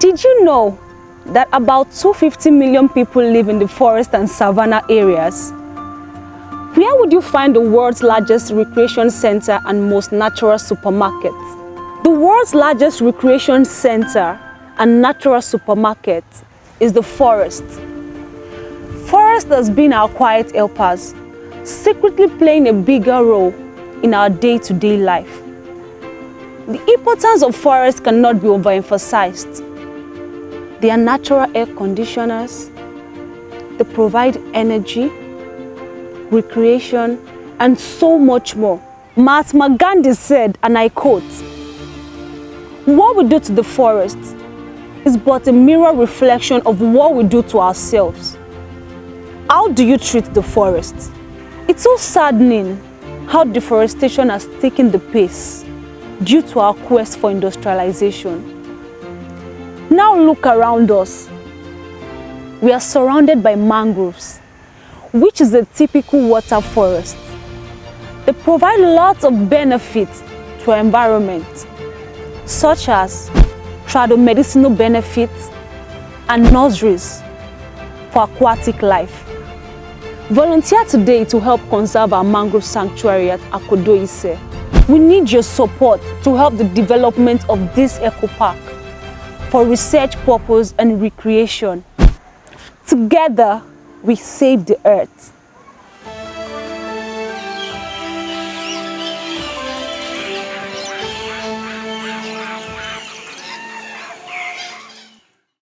Did you know that about 250 million people live in the forest and savanna areas? Where would you find the world's largest recreation center and most natural supermarket? The world's largest recreation center and natural supermarket is the forest. Forest has been our quiet helpers, secretly playing a bigger role in our day-to-day life. The importance of forests cannot be overemphasized. They are natural air conditioners. They provide energy, recreation, and so much more. Mahatma Gandhi said, and I quote, "What we do to the forest is but a mirror reflection of what we do to ourselves." How do you treat the forest? It's so saddening how deforestation has taken the pace due to our quest for industrialization. Now look around us. We are surrounded by mangroves, which is a typical water forest. They provide lots of benefits to our environment, such as tradomedicinal benefits and nurseries for aquatic life. Volunteer today to help conserve our Mangrove Sanctuary at Akodo Ise. We need your support to help the development of this eco park for research purpose and recreation. Together, we save the earth.